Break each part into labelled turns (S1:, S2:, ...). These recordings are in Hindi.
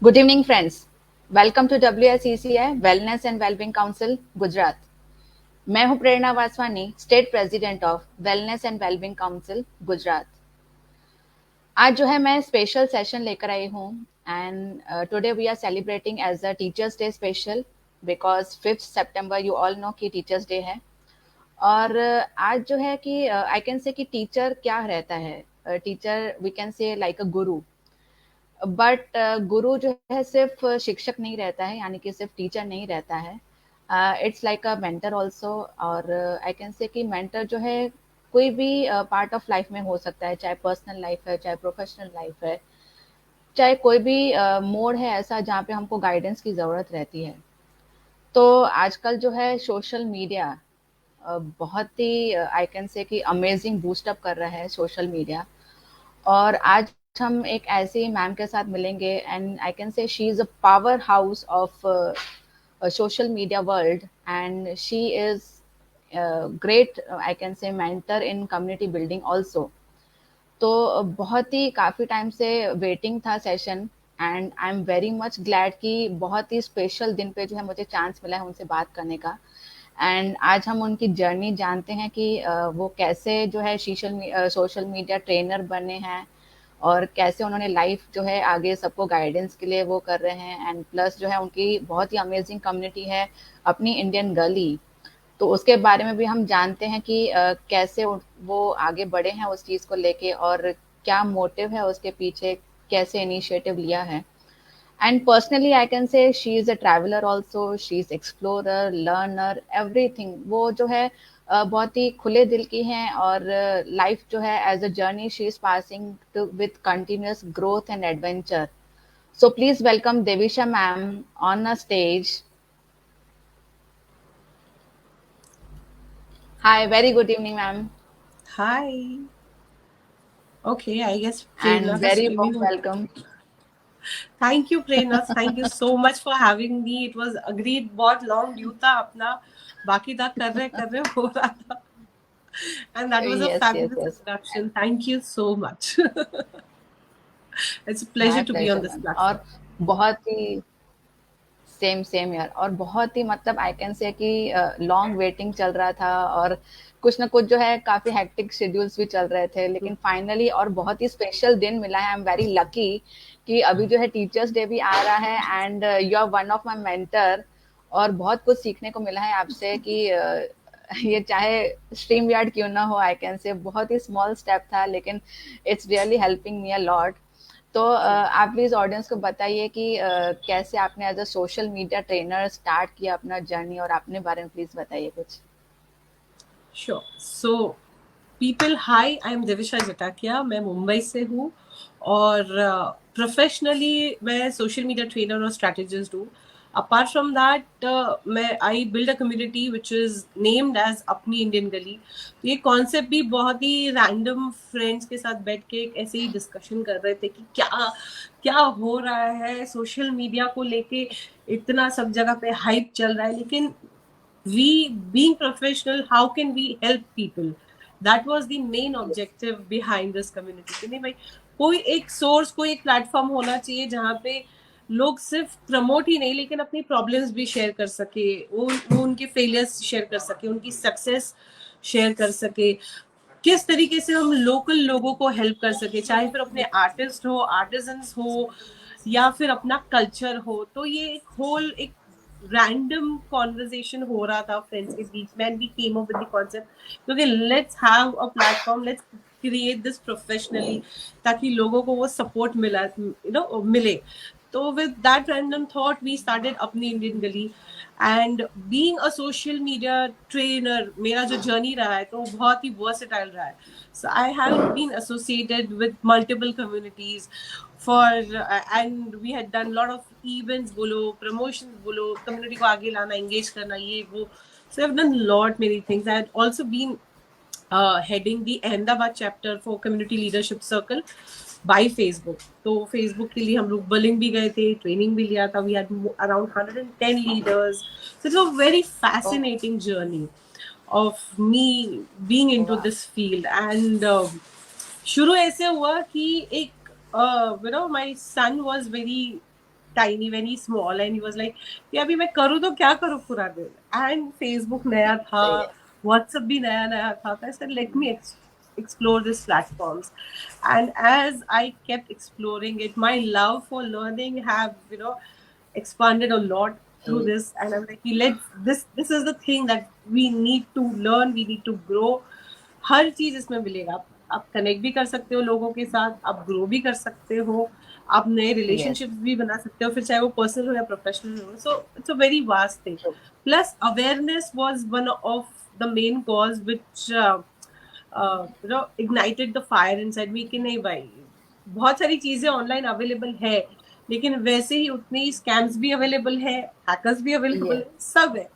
S1: Good evening friends, welcome to WSECI wellness and wellbeing council Gujarat. मैं हूं Prerna Vaswani, state president of wellness and wellbeing council Gujarat. आज जो है मैं स्पेशल सेशन लेकर आई हूं and today we are celebrating as a teachers day special because 5 सितंबर यू ऑल नो कि टीचर्स डे है। और आज जो है कि आई कैन से कि टीचर क्या रहता है। Teacher we can say like a guru, but गुरु जो है सिर्फ शिक्षक नहीं रहता है, यानी कि सिर्फ टीचर नहीं रहता है। It's like a mentor also. और आई कैन से कि मेंटर जो है कोई भी पार्ट ऑफ लाइफ में हो सकता है, चाहे पर्सनल लाइफ है, चाहे प्रोफेशनल लाइफ है, चाहे कोई भी मोड है ऐसा जहाँ पे हमको गाइडेंस की ज़रूरत रहती है। तो आजकल जो है सोशल मीडिया बहुत ही आई कैन से कि अमेजिंग बूस्टअप कर रहा है सोशल मीडिया। और आज हम एक ऐसी मैम के साथ मिलेंगे एंड आई कैन से she is a power house of social media world, and she is great, I can say, mentor in community building also. तो बहुत ही काफ़ी टाइम से वेटिंग था session, and I am very much glad कि बहुत ही स्पेशल दिन पे जो है मुझे चांस मिला है उनसे बात करने का। एंड आज हम उनकी जर्नी जानते हैं कि वो कैसे जो है सोशल मीडिया ट्रेनर बने हैं, और कैसे उन्होंने लाइफ जो है आगे सबको गाइडेंस के लिए वो कर रहे हैं। एंड प्लस जो है उनकी बहुत ही अमेजिंग कम्युनिटी है अपनी इंडियन गली। तो उसके बारे में भी हम जानते हैं कि कैसे वो आगे बढ़े हैं उस चीज़ को लेके, और क्या मोटिव है उसके पीछे, कैसे इनिशिएटिव लिया है। एंड पर्सनली आई कैन से she is a traveller also, she is explorer, learner, everything. वो जो है बहुत ही खुले दिल की हैं, और लाइफ जो है as a journey she is passing to with continuous growth and adventure. So please welcome Devisha ma'am on a stage. Hi, very good evening ma'am.
S2: Hi. Okay, I guess
S1: and
S2: Prerna has
S1: very
S2: to give me.
S1: warm welcome.
S2: Thank you, Prerna. Thank you so much for having me. It was agreed. बहुत long due था अपना बाकी था कर रहे हो रहा था. And that was a
S1: yes yes
S2: fabulous
S1: yes,
S2: introduction. Thank you so much. It's a
S1: my
S2: pleasure to be on
S1: pleasure
S2: this
S1: ma'am.
S2: platform.
S1: और बहुत ही सेम सेम यार, और बहुत ही मतलब आई कैन से कि लॉन्ग वेटिंग चल रहा था, और कुछ ना कुछ जो है काफी हेक्टिक शेड्यूल्स भी चल रहे थे, लेकिन फाइनली और बहुत ही स्पेशल दिन मिला है। आई एम वेरी लकी कि अभी जो है टीचर्स डे भी आ रहा है, and you are one of my mentor. और बहुत कुछ सीखने को मिला है आपसे कि ये चाहे स्ट्रीम यार्ड क्यों ना हो, आई कैन से बहुत ही स्मॉल स्टेप था, लेकिन it's really helping me a lot. तो आप प्लीज ऑडियंस को बताइए कि कैसे आपने as a social media trainer start किया अपना जर्नी, और अपने बारे में प्लीज बताइए कुछ।
S2: Sure. So, people, hi, I am Devisha Jatakia. मैं मुंबई से हूँ और प्रोफेशनली मैं सोशल मीडिया ट्रेनर और स्ट्रैटेजिस्ट हूँ. अपार्ट फ्रॉम दैट मैं I build a community which is named as अपनी इंडियन गली. ये कॉन्सेप्ट भी बहुत ही रैंडम फ्रेंड्स के साथ बैठ के ऐसे ही डिस्कशन कर रहे थे कि क्या क्या हो रहा है सोशल मीडिया को लेके. इतना सब जगह पे हाइप चल रहा है, लेकिन we being professional, how can we help people? That was the main objective behind this community कि नहीं भाई, कोई एक सोर्स, कोई एक प्लेटफॉर्म होना चाहिए जहाँ पे लोग सिर्फ प्रमोट ही नहीं लेकिन अपनी प्रॉब्लम्स भी शेयर कर सके, वो उनके फेलियर्स शेयर कर सके, उनकी सक्सेस शेयर कर सके. किस तरीके से हम लोकल लोगों को हेल्प कर सके, चाहे फिर अपने आर्टिस्ट हो, आर्टिजन्स हो, या फिर अपना कल्चर हो. तो ये एक होल एक रैंडम कॉन्वर्जेशन हो रहा था फ्रेंड्स के बीच में, and we came up with the concept क्योंकि let's have a platform, let's create this professionally ताकि लोगों को वो सपोर्ट मिला, मिले. तो with that random thought we started अपनी इंडियन गली. And being a social media trainer, मेरा जो जर्नी रहा है तो बहुत ही वर्सेटाइल रहा है. So I have been associated with multiple communities for and we had done a lot of events बोलो, promotions बोलो, community को आगे लाना, engage करना, ये वो. So I've done a lot many things. I had also been heading the Ahmedabad chapter for community leadership circle by Facebook. तो Facebook के लिए हम लोग बर्लिन भी गए थे, ट्रेनिंग भी लिया था. We had around 110 leaders. So it's a very fascinating journey of me being into this field. And शुरू ऐसे हुआ कि एक my son was very tiny, when he's small, and he was like कि अभी मैं करूँ तो क्या करूँ पूरा दिन. And Facebook नया था,
S1: सही है.
S2: WhatsApp भी नया था. I said let me explore these platforms, and as I kept exploring it, my love for learning have expanded a lot through this. And I'm like this is the thing that we need to learn, we need to grow. हर चीज इसमें मिलेगा. आप कनेक्ट भी कर सकते हो लोगों के साथ, आप ग्रो भी कर सकते हो, आप नए
S1: Yes.
S2: रिलेशनशिप्स भी बना सकते हो, फिर चाहे वो पर्सनल हो या प्रोफेशनल हो. So it's a very vast thing.
S1: True.
S2: Plus awareness was one of the main cause which ignited the fire inside me कि नहीं भाई, बहुत सारी चीजें ऑनलाइन अवेलेबल है, लेकिन वैसे ही उतने ही स्कैम्स भी अवेलेबल है, हैकर्स भी अवेलेबल
S1: Yes.
S2: है, सब है.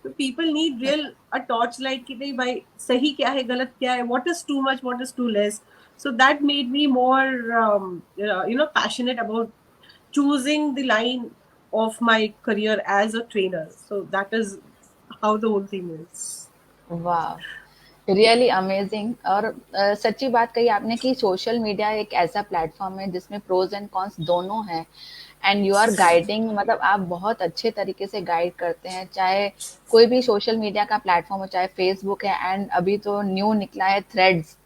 S2: तो people need real a torch light कि नहीं भाई सही क्या है, गलत क्या है, what is too much, what is too less. So that made me more passionate about choosing the line of my career as a trainer. So that is how the whole thing is.
S1: वाह, रियली अमेजिंग. और सच्ची बात कही आपने कि सोशल मीडिया एक ऐसा प्लेटफॉर्म है जिसमें प्रोज एंड कॉन्स दोनों हैं. एंड यू आर गाइडिंग, मतलब आप बहुत अच्छे तरीके से गाइड करते हैं, चाहे कोई भी सोशल मीडिया का प्लेटफॉर्म हो, चाहे फेसबुक है, एंड अभी तो न्यू निकला है थ्रेड्स.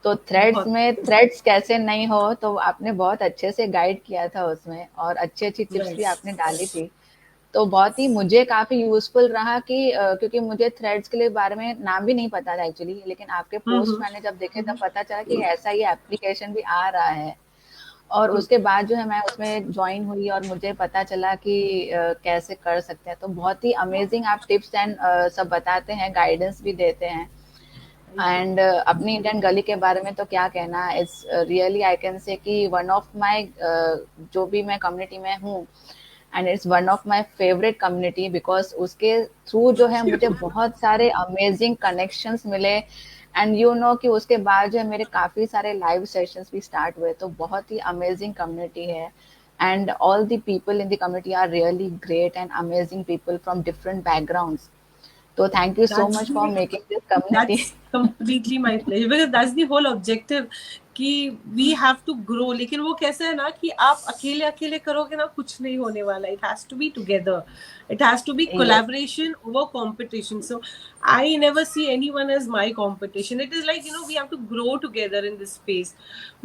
S1: तो थ्रेड्स
S2: बहुत
S1: में थ्रेड्स कैसे नहीं हो, तो आपने बहुत अच्छे से गाइड किया था उसमें, और अच्छी अच्छी टिप्स भी
S2: nice.
S1: आपने डाली थी. तो बहुत ही मुझे काफ़ी यूज़फुल रहा कि क्योंकि मुझे थ्रेड्स के लिए बारे में नाम भी नहीं पता था एक्चुअली, लेकिन आपके पोस्ट
S2: Mm-hmm.
S1: मैंने जब देखे तब पता चला कि ऐसा ही एप्लीकेशन भी आ रहा है. और उसके बाद जो है मैं उसमें जॉइन हुई और मुझे पता चला कि कैसे कर सकते हैं. तो बहुत ही अमेजिंग आप टिप्स एंड सब बताते हैं, गाइडेंस भी देते हैं. एंड अपनी इंडियन गली के बारे में तो क्या कहना, it's really I can say कि वन ऑफ माई, जो भी मैं कम्युनिटी में हूँ, and it's one of my favourite community, because उसके थ्रू जो है मुझे बहुत सारे अमेजिंग कनेक्शंस मिले. एंड यू नो कि उसके बाद जो है मेरे काफ़ी सारे लाइव सेशंस भी स्टार्ट हुए. तो बहुत ही अमेजिंग कम्युनिटी है, and all the people in the community are really great and amazing people from different backgrounds. तो thank you so
S2: That's
S1: much for making this community.
S2: that's completely my pleasure, because that's the whole objective कि we have to grow. लेकिन वो कैसे है ना कि आप अकेले अकेले करोगे ना, कुछ नहीं होने वाला. It has to be together. It has to be
S1: Yes,
S2: collaboration over competition. So I never see anyone as my competition. It is like we have to grow together in this space.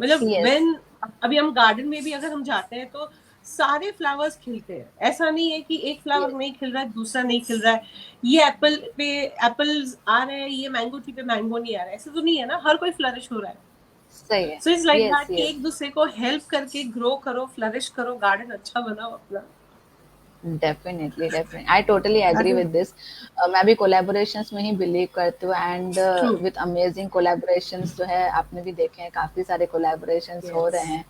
S2: मतलब
S1: yes,
S2: when अभी हम गार्डन में भी अगर हम जाते हैं तो सारे फ्लावर्स खिलते हैं. ऐसा नहीं है कि एक फ्लावर
S1: yes,
S2: नहीं खिल रहा है, दूसरा नहीं खिल रहा है, ये एप्पल पे एप्पल्स आ रहे हैं, ये मैंगो ट्री पे मैंगो नहीं आ रहा है. ऐसा तो नहीं है ना, हर कोई फ्लरिश हो रहा है.
S1: सही है.
S2: So it's like
S1: yes,
S2: that कि
S1: यस.
S2: एक दूसरे को हेल्प करके ग्रो करो, फ्लरिश करो, गार्डन अच्छा बनाओ अपना.
S1: Definitely, definitely, I totally agree with this. मैं भी कोलैबोरेशंस में ही बिलीव करती हूँ, and
S2: true.
S1: With amazing collaborations जो है आपने भी देखे हैं, काफ़ी सारे कोलैबोरेशंस हो रहे
S2: यस.
S1: हैं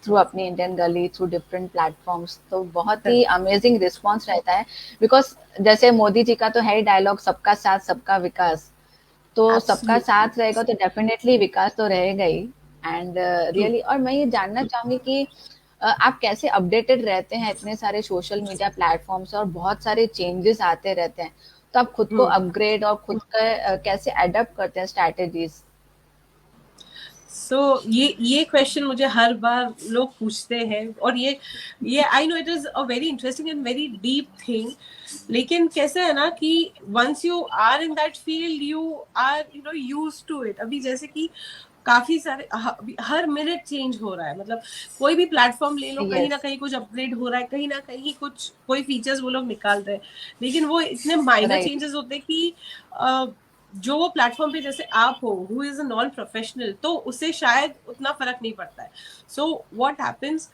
S1: थ्रू अपनी इंडियन गली, थ्रू डिफरेंट प्लेटफॉर्म्स. तो बहुत ही अमेजिंग रिस्पॉन्स रहता है, बिकॉज जैसे मोदी जी का तो है ही डायलॉग, सबका साथ सबका विकास. तो सबका
S2: एब्सोल्युटली.
S1: साथ रहेगा तो डेफिनेटली विकास तो रहेगा ही. And
S2: true.
S1: रियली, और मैं ये जानना चाहूंगी कि आप कैसे अपडेटेड रहते हैं इतने सारे सोशल मीडिया प्लेटफॉर्म्स, और बहुत सारे चेंजेस आते रहते हैं. तो आप खुद को अपग्रेड और खुद का कैसे अडेप्ट करते हैं स्ट्रैटेजीज?
S2: सो ये क्वेश्चन मुझे हर बार लोग पूछते हैं, और ये I know it is a very interesting and very deep thing. लेकिन कैसे है ना कि once you are in that field you are used to it. अभी जैसे कि काफी सारे हर मिनट चेंज हो रहा है. मतलब कोई भी प्लेटफॉर्म ले लो, कहीं ना
S1: यस,
S2: कहीं कुछ अपग्रेड हो रहा है, कहीं ना कहीं कुछ कोई फीचर्स वो लोग निकाल रहे हैं. लेकिन वो इतने माइनर
S1: राइट.
S2: चेंजेस होते हैं कि जो वो प्लेटफॉर्म पे जैसे आप हो, who is a non professional, तो उससे शायद उतना फर्क नहीं पड़ता है. So what happens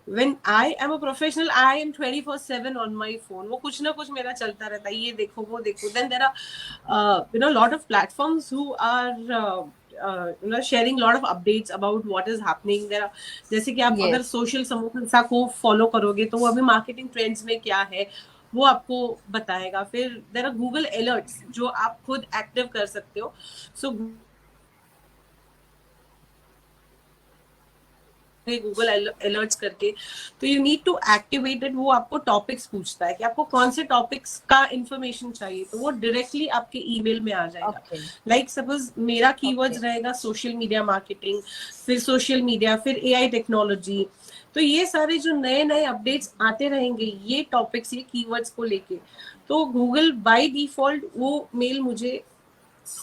S2: when I am a professional, I am 24/7 on my phone. वो कुछ ना कुछ मेरा चलता रहता है, ये देखो वो देखो. Then there are lot of platforms who are sharing lot of updates about what is happening. There are जैसे कि आप अगर
S1: यस,
S2: सोशल समूह को फॉलो करोगे तो वो अभी मार्केटिंग ट्रेंड्स में क्या है वो आपको बताएगा. फिर देयर आर गूगल अलर्ट्स जो आप खुद एक्टिव कर सकते हो. सो गूगल अलर्ट्स करके, तो you need to activate it. वो आपको टॉपिक्स पूछता है कि आपको कौन से टॉपिक्स का इंफॉर्मेशन चाहिए, तो वो डायरेक्टली आपके ईमेल में आ जाएगा.
S1: ओके,
S2: लाइक सपोज मेरा
S1: ओके,
S2: कीवर्ड्स रहेगा सोशल मीडिया मार्केटिंग, फिर सोशल मीडिया, फिर एआई टेक्नोलॉजी, तो ये सारे जो नए नए अपडेट्स आते रहेंगे ये टॉपिक्स, ये कीवर्ड्स को लेके, तो गूगल बाय डिफॉल्ट वो मेल मुझे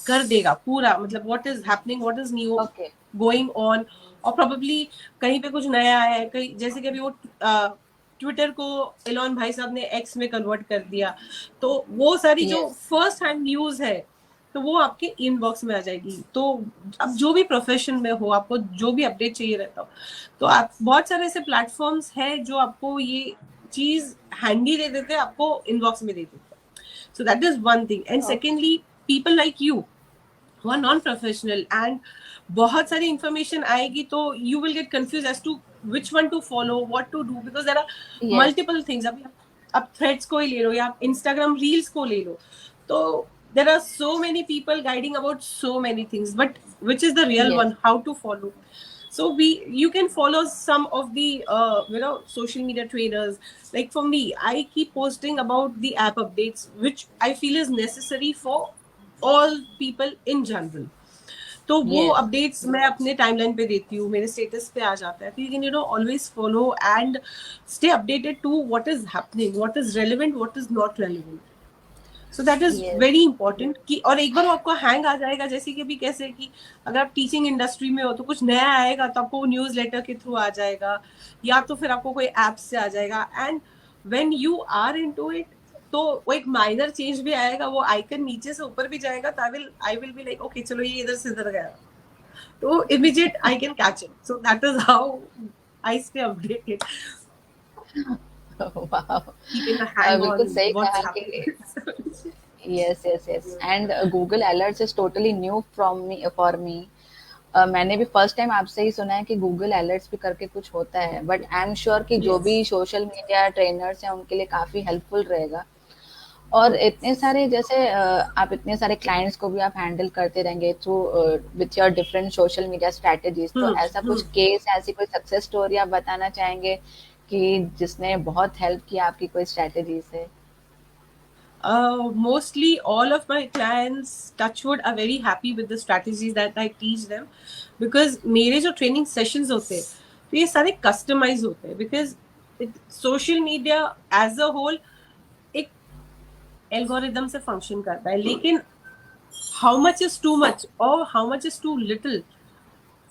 S2: कर देगा पूरा, मतलब what is happening, what is new
S1: okay
S2: going on, और प्रोबेबली कहीं पे कुछ नया आया है, कहीं जैसे कि अभी वो ट्विटर को एलॉन भाई साहब ने एक्स में कन्वर्ट कर दिया, तो वो सारी जो
S1: यस
S2: फर्स्ट हैंड न्यूज है तो वो आपके इनबॉक्स में आ जाएगी। तो अब जो भी प्रोफेशन में हो, आपको जो भी अपडेट चाहिए रहता हो, तो आप बहुत सारे ऐसे प्लेटफॉर्म्स हैं जो आपको ये चीज हैंडी दे देते हैं, आपको इनबॉक्स में दे देते हैं। सो that is one thing. And secondly, people like you who are non-professional, and बहुत सारी information आएगी तो you will get confused as to which one to follow, what to do, because there are
S1: yes
S2: multiple things. अभी आप threads को ही ले लो या आप Instagram reels को ले लो, तो there are so many people guiding about so many things, but which is the real
S1: yes
S2: one, how to follow? So you can follow some of the social media trainers. Like for me, I keep posting about the app updates which I feel is necessary for all people in general. तो वो
S1: यस
S2: अपडेट्स मैं अपने टाइमलाइन पे देती हूँ, मेरे स्टेटस पे आ जाता है, तो you can always follow and stay updated to what is happening, what is relevant, what is not relevant. So that is
S1: yes
S2: very important कि, और एक बार वो आपको हैंग आ जाएगा, जैसे कि अभी कैसे कि अगर आप टीचिंग इंडस्ट्री में हो तो कुछ नया आएगा तो आपको न्यूज लेटर के थ्रू आ जाएगा, या तो फिर आपको कोई ऐप से आ जाएगा, and when you are into it तो वो एक माइनर चेंज भी आएगा, वो आइकन नीचे से ऊपर भी जाएगा, तो I will be like okay चलो ये इधर से इधर गया, तो immediate I can catch it. So that is how I stay updated,
S1: wow
S2: keeping a hang on
S1: बिल्कुल सही
S2: what's
S1: कहा कि
S2: happening.
S1: yes yes yes and Google alerts is totally new from me for me मैंने भी फर्स्ट टाइम आपसे ही सुना है कि गूगल अलर्ट्स भी करके कुछ होता है बट आई एम श्योर कि जो
S2: Yes.
S1: भी सोशल मीडिया ट्रेनर्स हैं उनके लिए काफी हेल्पफुल रहेगा और इतने सारे जैसे आप इतने सारे क्लाइंट्स को भी आप हैंडल करते रहेंगे through with your different social media strategies तो ऐसा कुछ केस ऐसी कोई सक्सेस स्टोरी आप बताना चाहेंगे कि जिसने बहुत हेल्प किया आपकी कोई स्ट्रेटजी से
S2: Mostly all of my clients, touchwood, are very happy with the strategies that I teach them, because मेरे जो training sessions होते हैं तो ये सारे customize होते हैं, because social media as a whole एक algorithm से function करता है, लेकिन how much is too much or how much is too little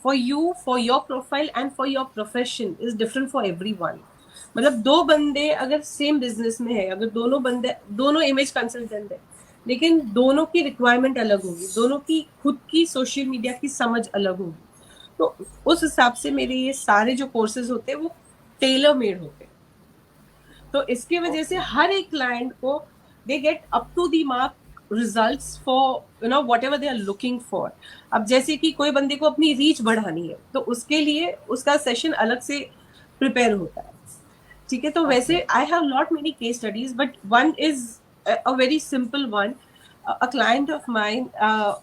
S2: for you, for your profile and for your profession is different for everyone. मतलब दो बंदे अगर सेम बिजनेस में है, अगर दोनों बंदे दोनों इमेज कंसल्टेंट है, लेकिन दोनों की रिक्वायरमेंट अलग होगी, दोनों की खुद की सोशल मीडिया की समझ अलग होगी, तो उस हिसाब से मेरे ये सारे जो कोर्सेज होते हैं वो टेलर मेड होते हैं। तो इसकी वजह से हर एक क्लाइंट को दे get up to the mark results for whatever they are looking for. अब जैसे कि कोई बंदे को अपनी रीच बढ़ानी है तो उसके लिए उसका सेशन अलग से प्रिपेयर होता है, ठीक है। तो वैसे I have not many case studies, but one is a very simple one. A client of mine,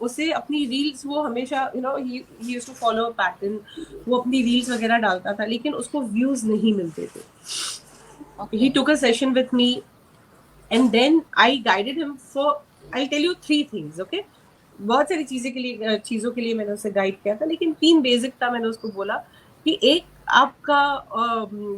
S2: उसे अपनी रील्स, वो हमेशा ही used to follow a pattern, वो अपनी रील्स वगैरह डालता था लेकिन उसको व्यूज नहीं मिलते थे। He took a session with me and then I guided him for, I'll tell you 3 things, okay? बहुत सारी चीजों के लिए मैंने उसे गाइड किया था, लेकिन 3 बेसिक था। मैंने उसको बोला कि एक, आपका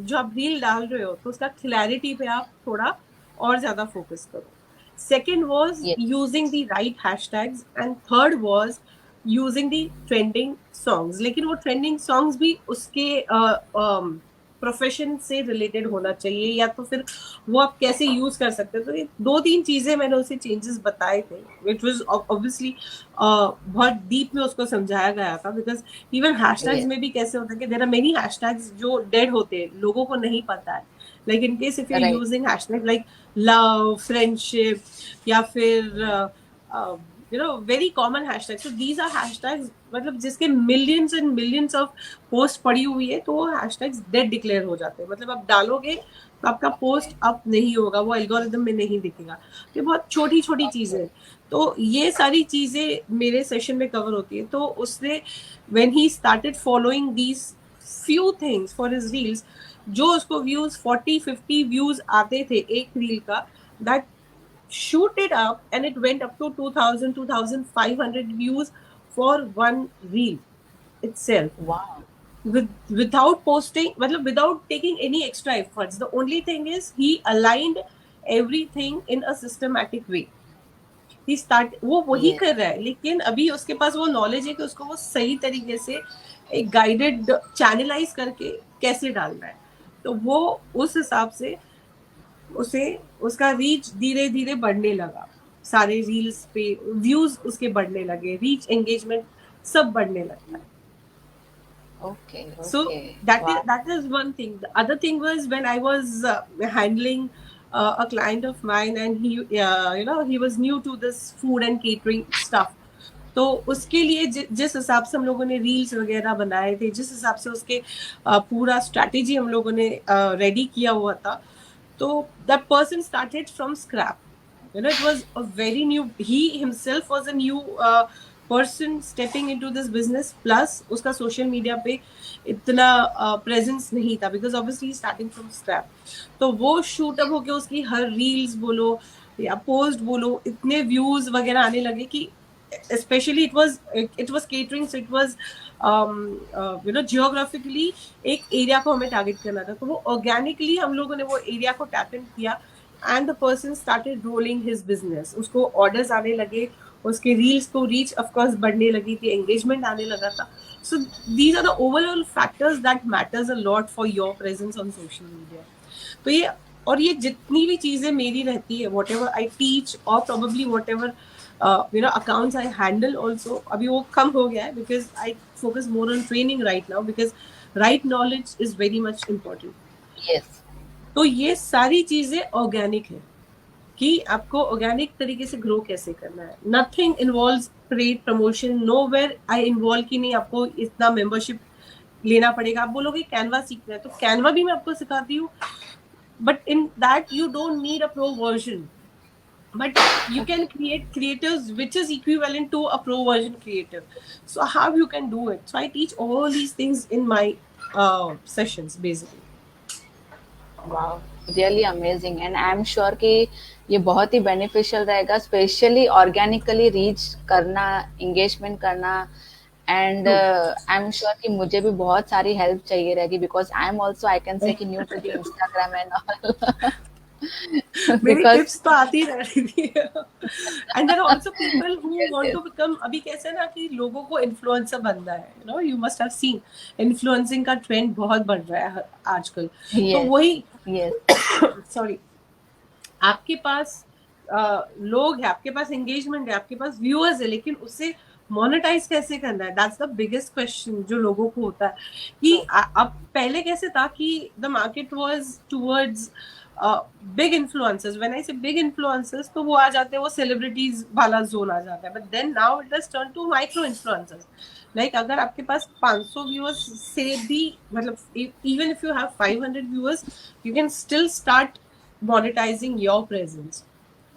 S2: जो आप रील डाल रहे हो तो उसका क्लैरिटी पे आप थोड़ा और ज्यादा फोकस करो। Second was using the right hashtags, and third was using the trending songs. लेकिन वो ट्रेंडिंग सॉन्ग्स भी उसके प्रोफेशन से रिलेटेड होना चाहिए, या तो फिर वो आप कैसे यूज कर सकते हैं। तो ये 2-3 चीजें मैंने उसे चेंजेस बताए थे, विच वाज ऑब्वियसली बहुत डीप में उसको समझाया गया था, बिकॉज इवन हैशटैग्स में भी कैसे होता है कि देयर आर मेनी हैशटैग्स जो डेड होते हैं, लोगों को नहीं पता है। Like in case if you are using hashtag like love, friendship, या फिर very common hashtags. So these are hashtags मतलब जिसके millions and millions of post पड़ी हुई है, तो वो hashtags dead declare हो जाते हैं। मतलब आप डालोगे तो आपका post up नहीं होगा, वो algorithm में नहीं दिखेगा। ये बहुत छोटी छोटी चीजें हैं, तो ये सारी चीजें मेरे सेशन में कवर होती है। तो उसने when he started following these few things for his reels, जो उसको views 40-50 views आते थे एक reel का, that shoot it up and it went up to 2,000-2,500 views for one reel itself.
S1: Wow.
S2: without posting, मतलब without taking any extra efforts. The only thing is he aligned everything in a systematic way. He start वो वही
S1: Yes.
S2: कर रहा है, लेकिन अभी उसके पास वो नॉलेज है कि उसको वो सही तरीके से एक गाइडेड चैनलाइज करके कैसे डालना है. तो वो उस हिसाब से उसे उसका रीच धीरे धीरे बढ़ने लगा. सारे रील्स पे व्यूज उसके बढ़ने लगे, रीच एंगेजमेंट सब बढ़ने लगता है.
S1: Okay.
S2: So
S1: Okay.
S2: that is
S1: Wow.
S2: that is one thing. The other thing was when I was handling a client of mine, and he he was new to this food and catering stuff. तो उसके लिए जिस हिसाब से हम लोगों ने रील्स वगैरह बनाए थे, जिस हिसाब से उसके पूरा स्ट्रैटेजी हम लोगों ने रेडी किया हुआ था, तो that person started from scrap. It was a very new, he himself was a new person stepping into this business, plus उसका social media पे इतना presence नहीं था, because obviously he's starting from scratch. तो वो shoot up होके उसकी हर reels बोलो या post बोलो इतने views वगैरह आने लगे कि especially it was catering, so it was geographically एक area को हमें target करना था. तो वो organically हम लोगों ने वो area को tap in किया, and the person started rolling his business. उसको orders आने लगे, उसके reels को reach of course बढ़ने लगी थी, engagement आने लगा था. So these are the overall factors that matters a lot for your presence on social media. तो ये और ये जितनी भी चीजें मेरी रहती है, whatever I teach or probably whatever accounts I handle also, अभी वो कम हो गया है because I focus more on training right now, because right knowledge is very much important.
S1: Yes.
S2: तो ये सारी चीजें ऑर्गेनिक है कि आपको ऑर्गेनिक तरीके से ग्रो कैसे करना है. Nothing involves paid promotion, nowhere I involve कि नहीं आपको इतना मेंबरशिप लेना पड़ेगा. आप बोलोगे कैनवा सीखना है, तो कैनवा भी मैं आपको सिखाती हूँ, but in that you don't need a pro version, but you can create creatives which is equivalent to a pro version creative. So how you can do it? So I teach all these things in my sessions basically.
S1: Wow, really amazing. And I am sure कि ये बहुत ही बेनिफिशियल रहेगा, स्पेशली ऑर्गेनिकली रीच करना, एंगेजमेंट करना. एंड आई एम श्योर कि मुझे भी बहुत सारी हेल्प चाहिए रहेगी, because I am also, I can say कि new to the Instagram and all.
S2: मेरी
S1: बिकॉज
S2: टिप्स तो आती रहती थी. And there also people who want to become, अभी कैसे ना कि लोगों को इन्फ्लुएंसर बनना है, you must have seen influencing का ट्रेंड बहुत बढ़ रहा है आजकल. तो वही सॉरी, आपके पास लोग है, आपके पास एंगेजमेंट है, आपके पास व्यूअर्स है, लेकिन उससे मोनेटाइज कैसे करना है, दैट्स द बिगेस्ट क्वेश्चन जो लोगों को होता है. कि अब पहले कैसे था कि the market was towards big influencers. When I से बिग इन्फ्लुएंसर्स, तो वो आ जाते हैं, वो सेलिब्रिटीज वाला जोन आ जाता है. But then now it has turn to micro influencers. Like अगर आपके पास 500 व्यूअर्स से भी, मतलब even if you have 500 viewers, you can still start monetising your presence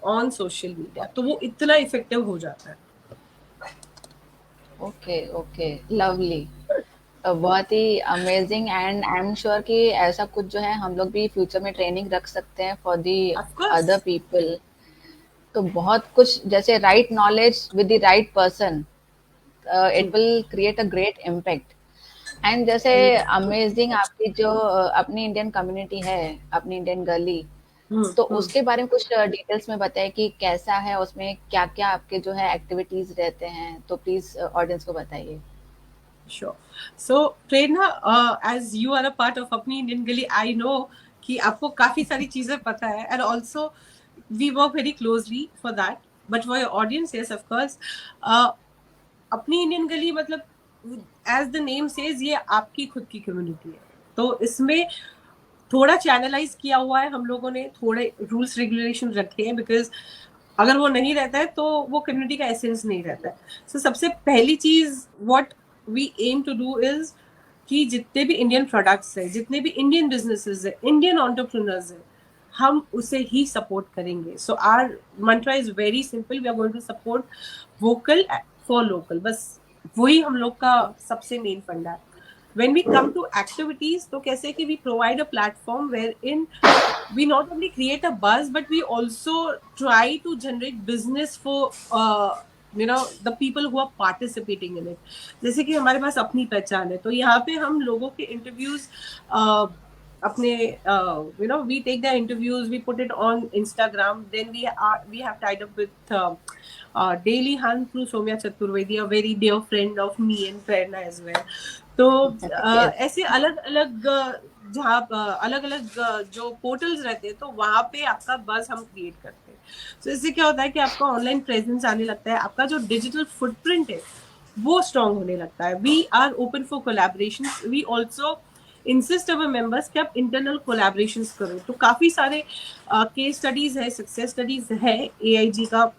S2: on social media. तो वो इतना इफेक्टिव हो जाता है.
S1: ओके ओके, लवली, बहुत ही अमेजिंग. एंड आई एम श्योर कि ऐसा कुछ जो है हम लोग भी फ्यूचर में ट्रेनिंग रख सकते हैं for the
S2: Of course.
S1: Other people. तो बहुत कुछ, जैसे right knowledge with the right person, it will create a great impact. And जैसे अमेजिंग आपकी जो अपनी इंडियन कम्युनिटी है, अपनी इंडियन गली, तो उसके बारे में कुछ डिटेल्स में बताएं कि कैसा है, उसमें क्या क्या आपके जो है एक्टिविटीज रहते हैं, तो प्लीज ऑडियंस को बताइए.
S2: Sure. So Prerna, as you are a part of अपनी इंडियन गली, I know कि आपको काफी सारी चीजें पता है, and also we work very closely for that. But for your audience, yes, of course, अपनी इंडियन गली मतलब as the name says, ये आपकी खुद की कम्युनिटी है. तो इसमें थोड़ा चैनलाइज किया हुआ है हम लोगों ने, थोड़े रूल्स रेगुलेशन रखे हैं, बिकॉज अगर वो नहीं रहता है तो वो कम्युनिटी का एसेंस नहीं रहता है. सो सबसे पहली चीज what we aim to do is कि जितने भी इंडियन प्रोडक्ट्स है, जितने भी इंडियन बिजनेसेस है, इंडियन एंटरप्रेन्योर्स है, हम उसे ही सपोर्ट करेंगे. So our mantra is very simple, we are going to support vocal for local. बस वही हम लोग का सबसे मेन फंडा है. When we come to activities, तो कैसे कि we provide a platform wherein we not only create a buzz, but we also try to generate business for the people who are participating in it. जैसे कि हमारे पास अपनी पहचान है, तो यहाँ पे हम लोगों के इंटरव्यूज अपने we take the interviews, we put it on Instagram, then we have tied up with Daily Hunt through Soumya Chaturvedi, a very dear friend of me and Prerna as well. तो ऐसे अलग अलग जहाँ अलग अलग जो पोर्टल्स रहते हैं, तो वहाँ पे आपका बज़ हम क्रिएट करते हैं. तो इससे क्या होता है कि आपका ऑनलाइन प्रेजेंस आने लगता है, आपका जो डिजिटल फुटप्रिंट है वो स्ट्रॉन्ग होने लगता है. We are open for collaboration. We also insist our members कि आप इंटरनल कोलैबोरेशंस करो. तो काफ़ी सारे केस स्टडीज़ है, सक्सेस स्टडीज़ है AIG का,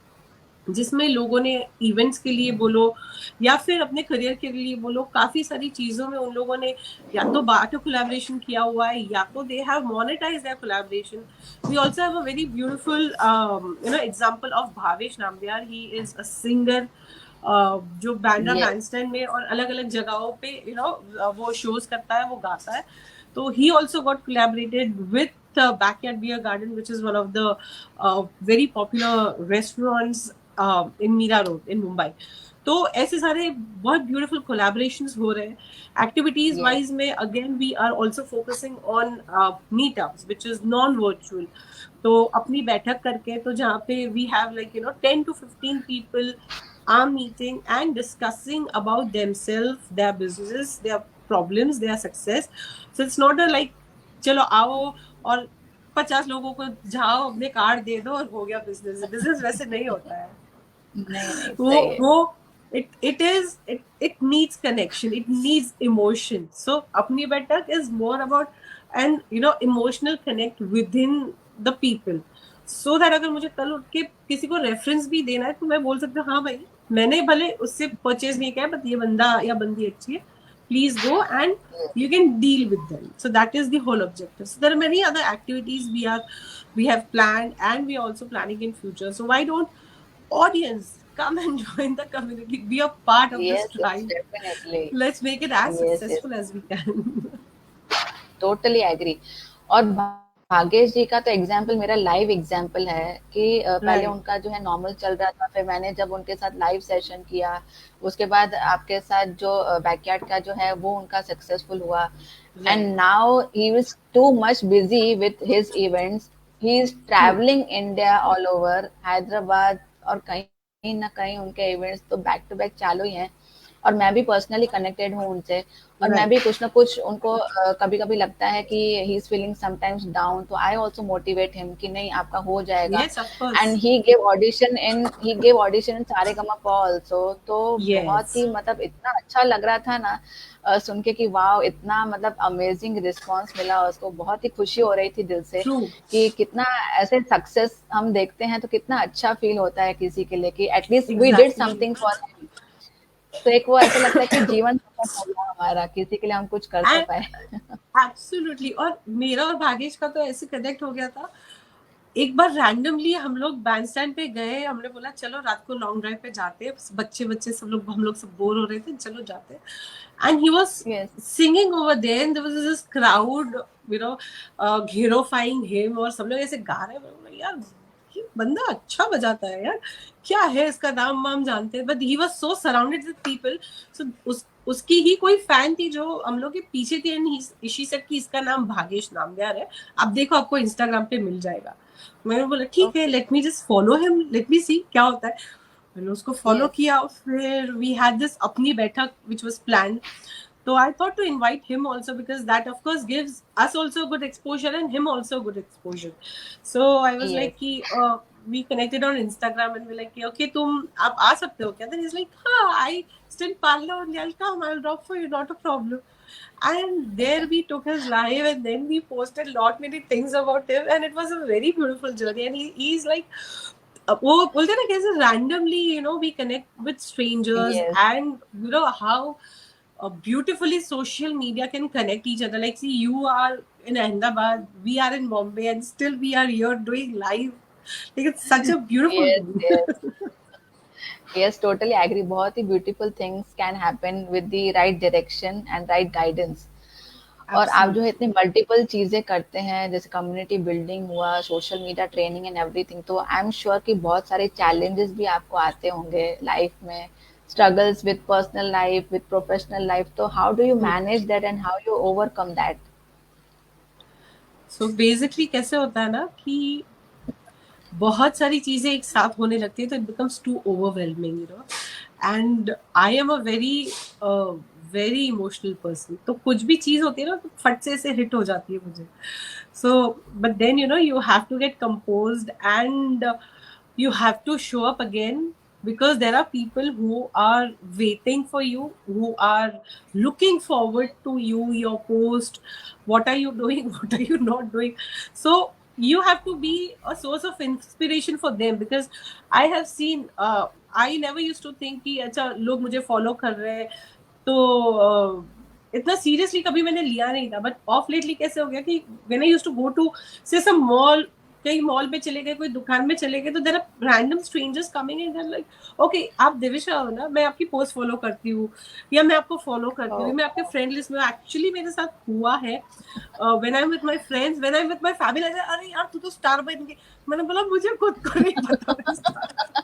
S2: जिसमें लोगों ने इवेंट्स के लिए बोलो या फिर अपने करियर के लिए बोलो, काफ़ी सारी चीज़ों में उन लोगों ने या तो बार्टर कोलैबोरेशन किया हुआ है, या तो they have monetized their collaboration. We also have a very beautiful example of Bhavesh Namdiyar. He is a singer जो बैंड्रा बैंडस्टैंड में और अलग अलग जगहों पे वो शोज करता है, वो गाता है. तो he also got collaborated with Backyard Beer Garden, which is one of the very popular restaurants in Mira Road in Mumbai. तो ऐसे सारे बहुत ब्यूटीफुल कोलैबोरेशंस हो रहे हैं. एक्टिविटीज वाइज में again we are also focusing on meetups which is non virtual. तो अपनी बैठक करके, तो जहाँ पे we have 10 to 15 people are meeting and discussing about themselves, their businesses, their problems, their success. So it's not a चलो आओ और 50 लोगों को जाओ, अपने कार्ड दे दो और हो गया बिजनेस वैसे नहीं होता है. वो it needs connection, it needs emotion. So अपनी बैठक is more about an emotional connect within the people, so that अगर मुझे कल उठ के किसी को रेफरेंस भी देना है तो मैं बोल सकती हूँ, हाँ भाई मैंने भले उससे परचेज नहीं किया, बट ये बंदा या बंदी अच्छी है, please go and you can deal with them. So that is the whole objective. So there are many other activities we have planned, and we are also planning in future. So why don't audience come and join the community, be a part of this tribe.
S1: Definitely.
S2: Let's make it as successful as we can.
S1: Totally agree. और भागेश जी का तो एग्जाम्पल मेरा लाइव एग्जाम्पल है कि पहले उनका जो है नॉर्मल चल रहा था, फिर मैंने जब उनके साथ लाइव सेशन किया, उसके बाद आपके साथ जो बैकयार्ड का जो है वो उनका सक्सेसफुल हुआ. And now he is too much busy with his events. He is travelling India all over, Hyderabad और कहीं ना कहीं उनके इवेंट्स तो बैक टू बैक चालू ही हैं. और मैं भी पर्सनली कनेक्टेड हूँ उनसे, और मैं भी कुछ ना कुछ उनको कभी कभी लगता है कि he is feeling sometimes down, तो आई आल्सो मोटिवेट हिम कि नहीं आपका हो जाएगा. And he gave audition in Sa Re Ga Ma Pa also. तो बहुत ही मतलब इतना अच्छा लग रहा था ना सुन के कि वाओ, इतना मतलब अमेजिंग रिस्पांस मिला उसको. बहुत ही खुशी हो रही थी दिल से कि कितना ऐसे सक्सेस हम देखते हैं तो कितना अच्छा फील होता है किसी के लिए कि at least we did something for him. तो एक वो ऐसा लगता है कि जीवन हमारा किसी के लिए हम कुछ कर तो पाए.
S2: एब्सोल्युटली. और मेरा और भागेश का तो ऐसे कनेक्ट हो गया था. एक बार रैंडमली हम लोग बैंडस्टैंड पे गए, हमने बोला चलो रात को लॉन्ग ड्राइव पे जाते हैं, बच्चे सब लोग, हम लोग सब बोर हो रहे थे, चलो जाते हैं. And he was singing over there and there was this crowd घेरोफाइंग हिम, और सब लोग ऐसे गा रहे हैं. यार ये बंदा अच्छा बजाता है यार, क्या है इसका नाम वाम जानते हैं, but he was so surrounded with people. So उसकी ही कोई फैन थी जो हम लोग के पीछे थी, एंड शी सेड कि इसका नाम भागेश नामदियार है, आप देखो आपको इंस्टाग्राम पे मिल जाएगा. मैंने बोला ठीक है, let me just follow him, let me see क्या होता है. मैंने उसको फॉलो किया. फिर वी हैड दिस अपनी बैठक which was planned. So I thought to invite him also, because that of course gives us also good exposure and him also good exposure. So I was like कि we connected on Instagram and we're like okay तुम आप आ सकते हो क्या? Then he's like हाँ, I still parlor and I'll come, I'll drop for you, not a problem. And there we took his live and then we posted lot many things about him, and it was a very beautiful journey. And he's like वो बोलते हैं ना कैसे randomly we connect with strangers, and how beautifully social media can connect each other. Like see, you are in Ahmedabad, we are in Bombay, and still we are here doing live. Like it's such a beautiful thing.
S1: Yes, totally agree. बहुत ही beautiful things can happen with the right direction and right guidance. और आप जो है इतनी मल्टीपल चीजें करते हैं, जैसे कम्युनिटी बिल्डिंग हुआ, social media training and everything, तो आई एम श्योर कि बहुत सारे चैलेंजेस भी आपको आते होंगे लाइफ में, struggles with personal life, with professional life, तो how do you manage that and how you overcome that?
S2: So basically कैसे होता है ना कि बहुत सारी चीजें एक साथ होने लगती है तो it becomes too overwhelming, you know. And I am a very emotional person. तो कुछ भी चीज होती है ना तो फट से हिट हो जाती है मुझे. So but then you know you have to get composed and you have to show up again, because there are people who are waiting for you, who are looking forward to your post. What are you doing? What are you not doing? So you have to be a source of inspiration for them, because I have seen I never used to think कि अच्छा लोग मुझे फॉलो कर रहे हैं तो इतना सीरियसली कभी मैंने लिया नहीं था. बट ऑफ लेटली कैसे हो गया कि when I used to go to say some mall, कहीं मॉल पे चले गए, कोई दुकान में चले गए, तो there are random strangers coming and there like okay आप दिविशा हो ना, मैं आपकी पोस्ट फॉलो करती हूँ या मैं आपको फॉलो करती हूँ, मैं आपके फ्रेंड लिस्ट में. एक्चुअली मेरे साथ हुआ है when I am with my friends, when I am with my family, अरे यार तू तो स्टार बन गई. मैंने बोला मुझे खुद को नहीं पता.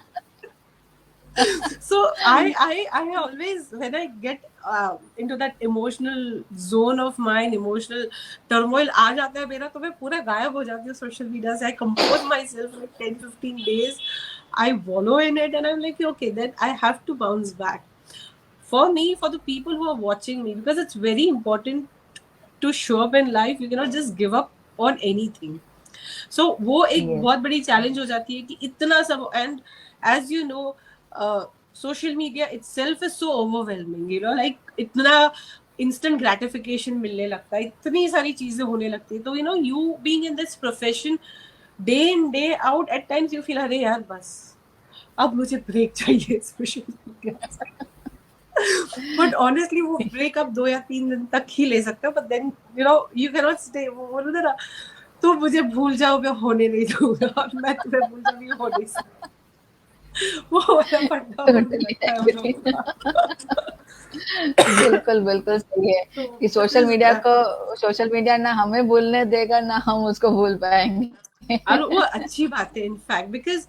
S2: So I always, when I get into that emotional zone of mine, emotional turmoil आ जाता है मेरा, तो मैं पूरा गायब हो जाती हूँ सोशल मीडिया से. I compose myself like 10-15 days. I wallow in it and I'm like, okay, then I have to bounce back. For me, for the people who are watching me, because it's very important to show up in life. You cannot just give up on anything. So वो एक बहुत बड़ी चैलेंज हो जाती है कि इतना सब. And as you know social media itself is so overwhelming, you know, like इतना instant gratification मिलने लगता है, इतनी सारी चीजें होने लगती है. तो you know, you being in this profession day in day out, at times you feel अरे यार बस अब मुझे ब्रेक चाहिए सोशल मीडिया से. बट ऑनेस्टली वो ब्रेक अब 2 या 3 दिन तक ही ले सकते हो. But then you know you can not stay. वो बोलते ना तो मुझे भूल जाओ, मैं होने नहीं दूंगा, और मैं तुम्हें भूल जाऊंगी, हो नहीं सकता. वो वाला फंडा मुझे लगता है हम लोगों का.
S1: बिल्कुल बिल्कुल सही है कि सोशल मीडिया ना हमें भूलने देगा ना हम उसको भूल पाएंगे.
S2: और वो अच्छी बात है इनफैक्ट, बिकॉज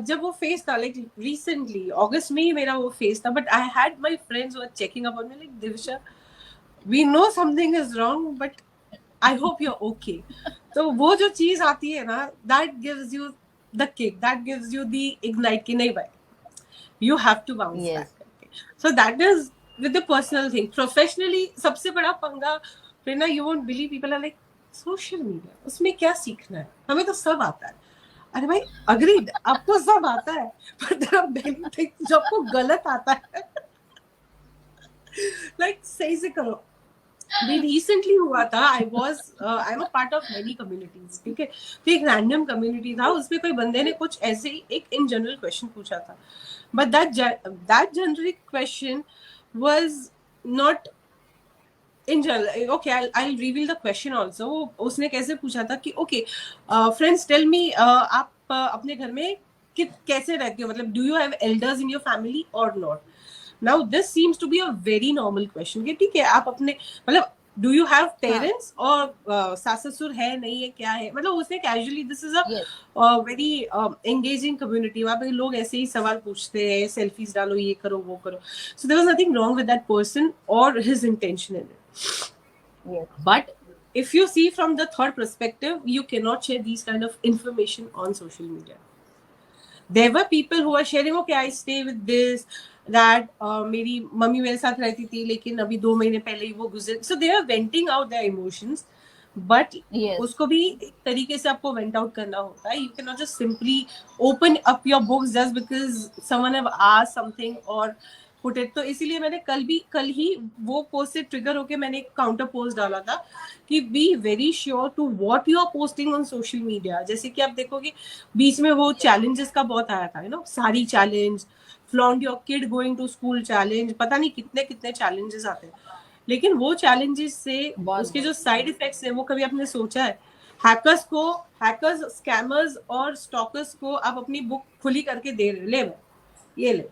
S2: जब वो फेस था लाइक रिसेंटली अगस्त में ही मेरा वो फेस था. But I had my friends who are checking up on me like Divisha we know something is wrong but I hope you are okay. तो वो जो चीज आती है ना, that gives you the kick, that gives you the ignite कि नहीं भाई you have to bounce back. So that is with the personal thing. Professionally सबसे बड़ा पंगा Prerna, you won't believe, people are like social media उसमें क्या सीखना है, हमें तो सब आता है. अरे भाई अग्रीड, आपको सब आता है, पर देयर आर मेनी थिंग्स जो आपको गलत आता है. लाइक सही से करो. भी रिसेंटली हुआ था, आई am a part of many communities, ठीक है. तो एक रैंडम कम्युनिटी था, उसमें कोई बंदे ने कुछ ऐसे ही एक इन जनरल क्वेश्चन पूछा था. But that generic question was not in general. Okay, I'll reveal the question also. उसने कैसे पूछा था कि okay, friends tell me, आप अपने घर में कैसे रहते हो, मतलब do you have elders in your family or not? Now this seems to be a very normal question कि ठीक है आप अपने मतलब do you have parents और सास ससुर है नहीं है क्या है, मतलब उसने casually, this is a very engaging community. वहाँ पे लोग ऐसे ही सवाल पूछते हैं, सेल्फीज डालो, ये करो वो करो. So there was nothing wrong with that person और his intention in it. But if you see from the third perspective, you cannot share these kind of information on social media. There were people who are sharing, okay, I stay with this, that मेरी मम्मी मेरे साथ रहती थी लेकिन अभी 2 महीने पहले ही वो गुजर. So they are venting out their emotions, but उसको भी एक तरीके से आपको वेंट आउट करना होता है. You cannot just simply open up your books just because someone have asked something or put it. तो इसीलिए मैंने कल ही वो पोस्ट से ट्रिगर होके मैंने एक काउंटर पोस्ट डाला था कि be very sure to what you are posting on social media. जैसे कि आप देखोगे बीच में वो चैलेंजेस का बहुत आया था, यू नो, सारी challenge, flaunt your kid going to school challenge, पता नहीं कितने कितने चैलेंजेस आते हैं. लेकिन वो चैलेंजेस से उसके जो साइड इफेक्ट्स हैं वो कभी आपने सोचा है? हैकर्स, स्कैमर्स और स्टॉकर्स को आप अपनी बुक खुली करके दे रहे, ले ये ले,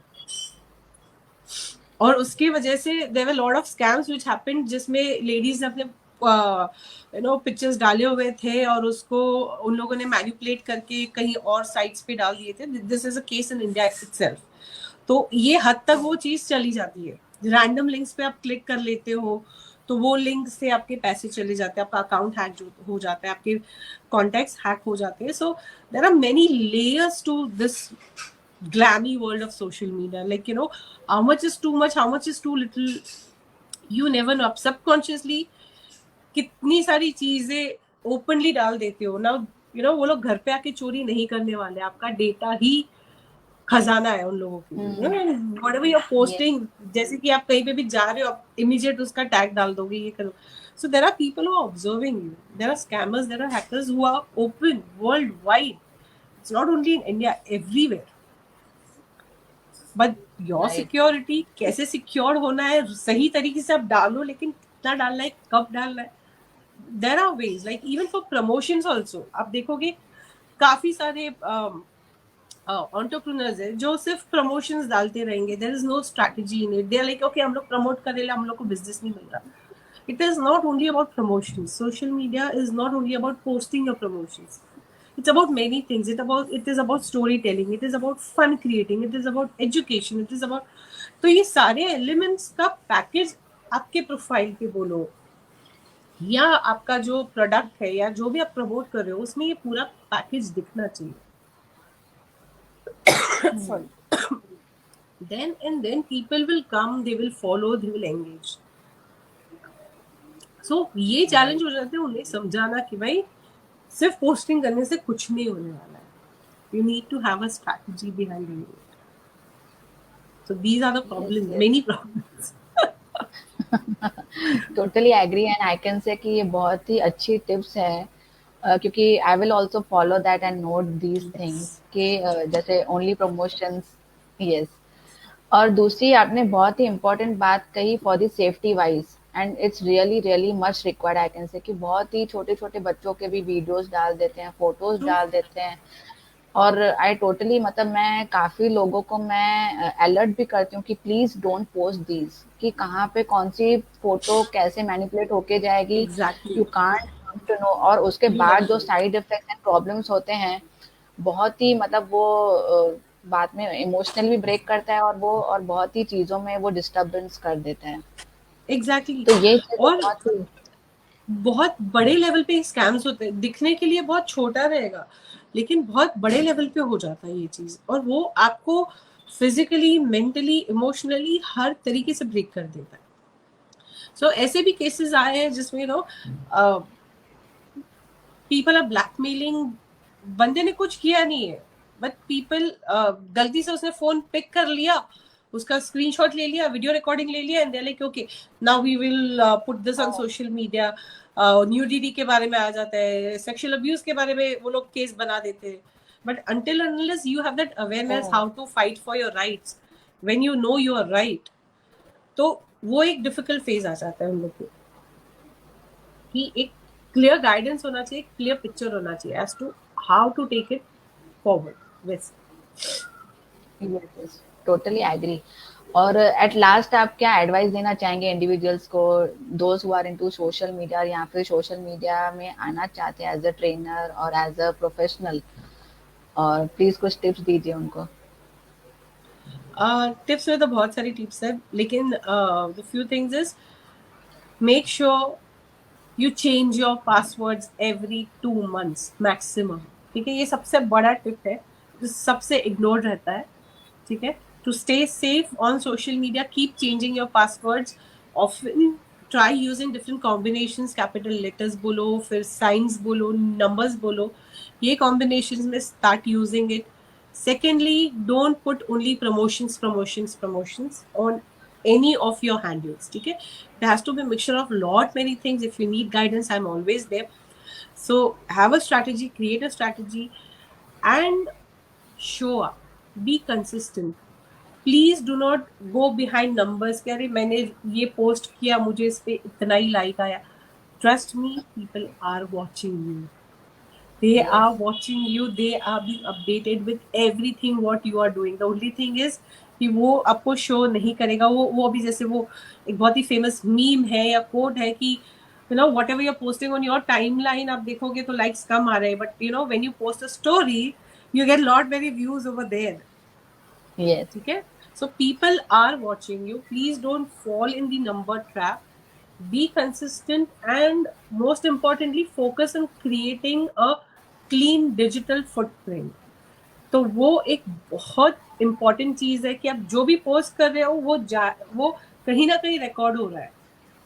S2: और उसकी वजह से there were lot of scams which happened जिसमें लेडीज ने अपने पिक्चर्स डाले हुए थे और उसको उन लोगों ने मैनिपुलेट करके कहीं और साइट्स पे डाल दिए थे. This is a case in India itself. तो ये हद तक वो चीज चली जाती है. रैंडम लिंक्स पे आप क्लिक कर लेते हो तो वो लिंक से आपके पैसे चले जाते हैं, आपका अकाउंट हैक हो जाता है, आपके कॉन्टैक्ट्स हैक हो जाते हैं. So there are many layers to this glammy world of social media. Like, how much is too much, how much is too little, you never know. आप subconsciously कितनी सारी चीजें ओपनली डाल देते हो ना. वो लोग घर पे आके चोरी नहीं करने वाले, आपका डेटा ही खजाना है उन लोगों की. whatever you're posting, जैसे कि आप कहीं पे भी जा रहे हो, आप इमीडिएट उसका टैग डाल दोगे, ये करो. So there are people who are observing you. There are scammers, there are hackers who are open worldwide. It's not only in India, everywhere. But your security, कैसे सिक्योर होना है, सही तरीके से आप डालो, लेकिन कितना डालना है, कब डालना है. There are ways. Like even for promotions also आप देखोगे काफी सारे एंटरप्रेन्योर्स है जो सिर्फ प्रमोशंस डालते रहेंगे. There is no strategy in it. They are like okay, हम लोग प्रमोट कर रहे हैं, हम लोग को बिजनेस नहीं मिल रहा. It is not only about promotions. Social media is not only about posting your promotions. It's about many things. It is about storytelling. It is about fun creating. It is about education. It is about, तो ये सारे elements का पैकेज आपके प्रोफाइल पे बोलो या आपका जो प्रोडक्ट है या जो भी आप प्रमोट कर रहे हो उसमें ये पूरा पैकेज दिखना चाहिए. then people will come, they will follow, they will engage. So ये चैलेंज हो जाते हैं उन्हें समझाना कि भाई सिर्फ पोस्टिंग करने से कुछ नहीं होने वाला है. You need to have a strategy behind it. So these are the problems, yes. Many problems.
S1: Totally agree and I can say कि ये बहुत ही अच्छी टिप्स है, क्योंकि I will also follow that and note these things कि जैसे only promotions, yes. और दूसरी आपने बहुत ही इम्पोर्टेंट बात कही for the safety wise and it's really much required. I can say कि बहुत ही छोटे छोटे बच्चों के भी वीडियोस डाल देते हैं, फोटोज डाल देते हैं. और आई टोटली मतलब मैं काफ़ी लोगों को मैं अलर्ट भी करती हूँ कि प्लीज़ डोंट पोस्ट दीज, कि कहाँ पे कौन सी फोटो कैसे मैनिपुलेट होके जाएगी, यू कांट टू नो. और उसके बाद जो साइड इफेक्ट्स एंड प्रॉब्लम्स होते हैं बहुत ही मतलब वो बाद में इमोशनल भी ब्रेक करता है और बहुत ही चीज़ों में वो डिस्टर्बेंस कर देता है.
S2: एग्जैक्टली.
S1: तो ये
S2: और बहुत बड़े लेवल पे स्कैम्स होते हैं. दिखने के लिए बहुत छोटा रहेगा लेकिन बहुत बड़े लेवल पे हो जाता है ये चीज, और वो आपको फिजिकली, मेंटली, इमोशनली हर तरीके से ब्रेक कर देता है. सो ऐसे भी केसेस आए हैं जिसमें पीपल आर ब्लैकमेलिंग. बंदे ने कुछ किया नहीं है बट पीपल गलती से उसने फोन पिक कर लिया, उसका स्क्रीनशॉट ले लिया, वीडियो रिकॉर्डिंग ले लिया, and they like okay now we will put this on social media. Nudity के बारे में आ जाता है, सेक्सुअल अब्यूज के बारे में वो लोग केस बना देते हैं. But until unless you have that awareness how to fight for your rights, when you know you are right, तो वो एक डिफिकल्ट फेज आ जाता है उन लोग को कि एक क्लियर गाइडेंस होना चाहिए, क्लियर पिक्चर होना चाहिए as to how to take it forward with.
S1: Yes, totally agree. और एट लास्ट आप क्या एडवाइस देना चाहेंगे इंडिविजुअल्स को, those who are into social media या फिर सोशल मीडिया में आना चाहते हैं एज अ ट्रेनर और एज अ प्रोफेशनल, और प्लीज कुछ टिप्स दीजिए उनको.
S2: टिप्स में तो बहुत सारी टिप्स है, लेकिन the few things is make sure you change your passwords every 2 months maximum. ठीक है, ये सबसे बड़ा टिप है जो सबसे इग्नोर रहता है. ठीक है, to stay safe on social media, keep changing your passwords. Often try using different combinations, capital letters बोलो, फिर signs बोलो, numbers बोलो, ये combinations में start using it. Secondly, don't put only promotions on any of your handles. ठीक है, there has to be a mixture of lot many things. If you need guidance, I'm always there. So have a strategy, create a strategy, and show up. Be consistent. Please do not go behind numbers कि अरे मैंने ये पोस्ट किया, मुझे इस पे इतना ही लाइक आया. Trust me, people are watching you, they are watching you, they are being updated with everything what you are doing. The only thing is कि वो आपको शो नहीं करेगा. वो अभी जैसे वो एक बहुत ही फेमस मीम है या कोट है कि you know, whatever you're posting on your timeline, आप देखोगे तो likes कम आ रहे हैं, but you know, when you post a story, you get lot many views over there.
S1: Yes.
S2: ठीक है? So people are watching you. Please don't fall in the number trap. Be consistent and most importantly, focus on creating a clean digital footprint. तो वो एक बहुत इम्पोर्टेंट चीज है कि आप जो भी पोस्ट कर रहे हो वो कहीं ना कहीं रिकॉर्ड हो रहा है.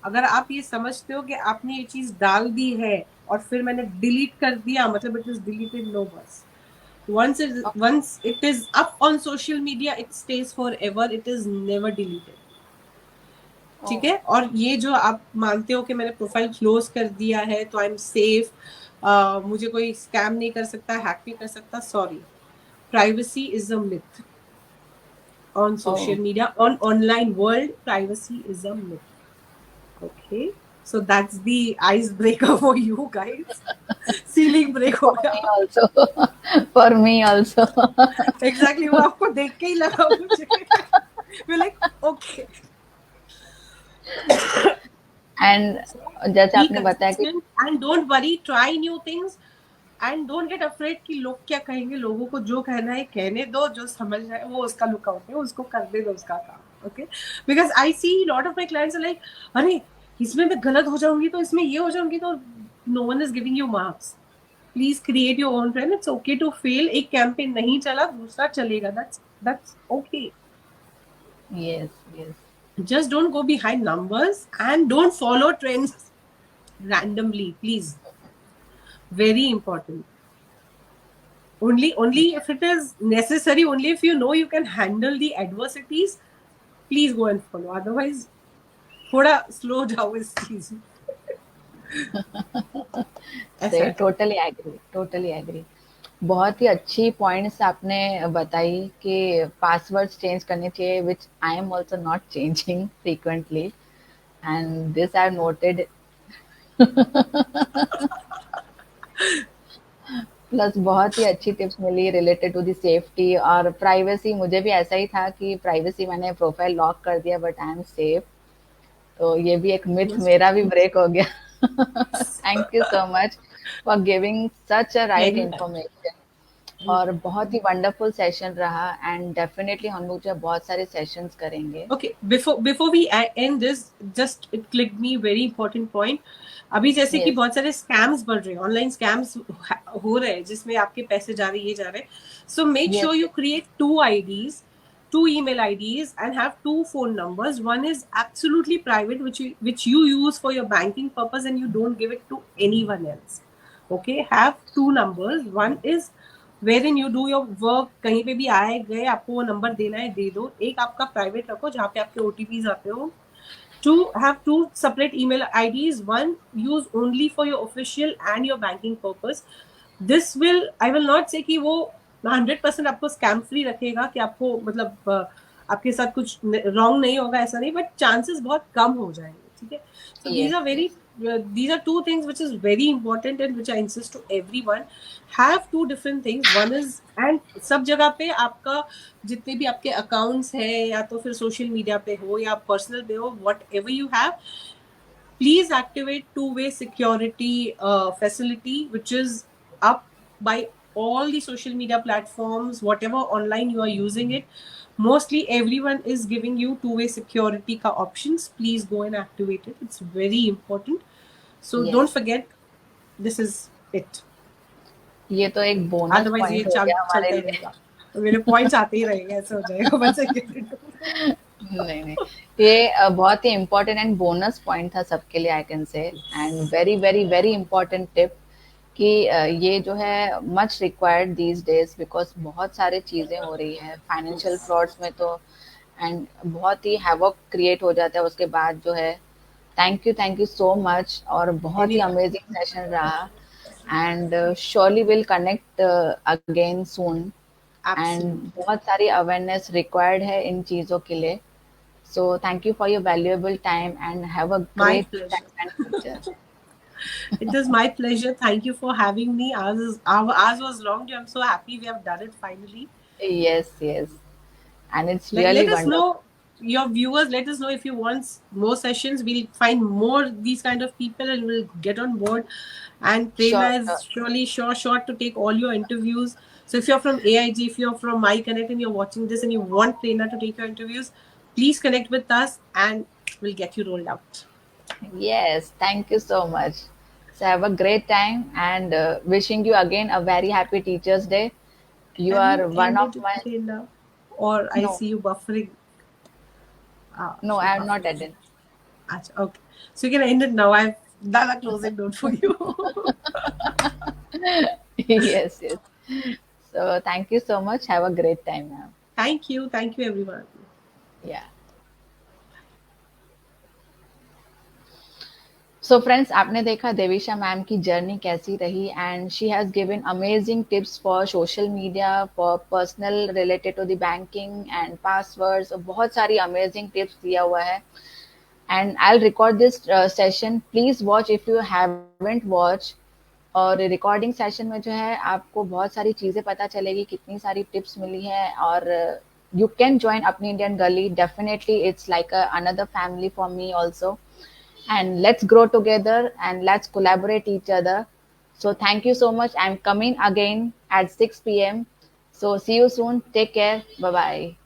S2: अगर आप ये समझते हो कि आपने ये चीज डाल दी है और फिर मैंने डिलीट कर दिया, मतलब इट इज डिलीटेड, नो बस. Once it is up on social media, it stays forever. It is never deleted. ठीक है? और ये जो आप मानते हो कि मैंने प्रोफाइल क्लोज कर दिया है तो आई एम सेफ, मुझे कोई स्कैम नहीं कर सकता, हैक नहीं कर सकता, sorry. Privacy is a myth on social media. On online world, privacy is a myth. Okay, so that's the icebreaker for you guys. Ceiling break हो
S1: For me
S2: गया.
S1: also. For me also.
S2: Exactly, वो आपको देख के ही लगा मुझे. We're like, okay.
S1: And जैसे आपने बताया कि
S2: and don't worry, try new things and don't get afraid कि लोग क्या कहेंगे. लोगों को जो कहना है कहने दो, जो समझ रहा है वो उसका लुकआउट है, उसको करने दो उसका काम. Okay, because I see lot of my clients are like, अरे इसमें मैं गलत हो जाऊंगी तो इसमें ये हो जाऊंगी तो no one is giving you marks. Please create your own trend. It's okay to fail. एक कैंपेन नहीं चला, दूसरा चलेगा. That's okay.
S1: yes, yes.
S2: Just don't go behind numbers and don't follow trends randomly, please. Very important. Only if it is necessary, only if you know you can handle the adversities, please go and follow. Otherwise, थोड़ा slow जाओ इस चीज में.
S1: Totally agree, totally agree. बहुत ही अच्छी पॉइंट्स आपने बताई कि पासवर्ड्स चेंज करने चाहिए, which I am also not changing frequently, and this I noted. Plus बहुत ही अच्छी टिप्स मिली रिलेटेड टू द सेफ्टी और प्राइवेसी. मुझे भी ऐसा ही था कि प्राइवेसी मैंने प्रोफाइल लॉक कर दिया बट आई एम सेफ. तो ये भी एक मिथ मेरा भी ब्रेक हो गया. Thank you so much for giving such a right information. और बहुत ही वंडरफुल सेशन रहा एंड डेफिनेटली हम लोग जो बहुत सारे सेशंस करेंगे.
S2: Okay, before we end this, just it clicked me very important point. अभी जैसे कि बहुत सारे स्कैम्स बढ़ रहे हैं, ऑनलाइन स्कैम्स हो रहे हैं जिसमें आपके पैसे जा रहे, ये जा रहे. So make sure you create 2 IDs, 2 email IDs and have 2 phone numbers. One is absolutely private, which you use for your banking purpose and you don't give it to anyone else. Okay, have 2 numbers. One is wherein you do your work, कहीं पे भी आए गए आपको वो नंबर देना है दे दो. एक आपका प्राइवेट रखो जहाँ पे आपके OTPs आते हो. Have 2 separate email IDs. One use only for your official and your banking purpose. This will, I will not say कि वो 100% आपको स्कैम फ्री रखेगा, कि आपको मतलब आपके साथ कुछ रॉन्ग नहीं होगा, ऐसा नहीं, बट चांसेस बहुत कम हो जाएंगे. ठीक है? So these are 2 things which is very important and which I insist to everyone. Have 2 different things. One is, and सब जगह पे आपका जितने भी आपके अकाउंट्स है या तो फिर सोशल मीडिया पे हो या पर्सनल पे हो, whatever you have, please activate 2-way security facility which is up by all the social media platforms. Whatever online you are using it, mostly everyone is giving you 2-way security ka options. Please go and activate it. It's very important. So don't forget, this is it.
S1: ये तो एक बोनस पॉइंट हो गया हमारे लिए.
S2: तो मेरे पॉइंट्स आते ही रहेंगे, ऐसे हो जाएगा बस.
S1: नहीं, ये बहुत ही इम्पोर्टेंट एंड बोनस पॉइंट था सबके लिए, आई कैन से. And very very very important tip कि ये जो है much required these days, because बहुत सारे चीज़ें हो रही है फाइनेंशियल फ्रॉड्स में तो, एंड बहुत ही हैवॉक क्रिएट हो जाता है उसके बाद जो है. थैंक यू सो मच, और बहुत ही अमेजिंग सेशन रहा. And surely will connect again soon. And बहुत सारी अवेयरनेस रिक्वायर्ड है इन चीज़ों के लिए. So thank you for your valuable time and have a great time and future.
S2: It is my pleasure. Thank you for having me. Ours was long. I'm so happy we have done it finally.
S1: Yes. And it's really wonderful.
S2: your viewers, let us know if you want more sessions. We'll find more these kind of people and we'll get on board. And
S1: Sure,
S2: Prerna
S1: sure.
S2: is surely sure to take all your interviews. So if you're from AIG, if you're from MyConnect and you're watching this and you want Prerna to take your interviews, please connect with us and we'll get you rolled out.
S1: Yes, thank you so much. So have a great time and wishing you again a very happy Teachers' Day. You
S2: Have you
S1: are one of
S2: ended it,
S1: my
S2: Prerna? Or I
S1: no,
S2: see you buffering.
S1: no,
S2: She's
S1: I am not
S2: buffering.
S1: Eden.
S2: Acha, okay. So you can end it now. I've done a closing note for you.
S1: Yes, yes. So thank you so much. Have a great time, ma'am.
S2: Thank you. Thank you, everyone.
S1: Yeah. So friends आपने देखा देविशा मैम की जर्नी कैसी रही and she has given amazing tips for social media for personal related to the banking and passwords बहुत सारी अमेजिंग टिप्स दिया हुआ है and I will record this session please watch if you haven't watch और रिकॉर्डिंग सेशन में जो है आपको बहुत सारी चीजें पता चलेगी कितनी सारी टिप्स मिली है और यू कैन ज्वाइन अपनी इंडियन गली definitely it's like another family for me also and let's grow together and let's collaborate each other. So thank you so much. I'm coming again at 6 p.m. So see you soon. Take care. Bye bye.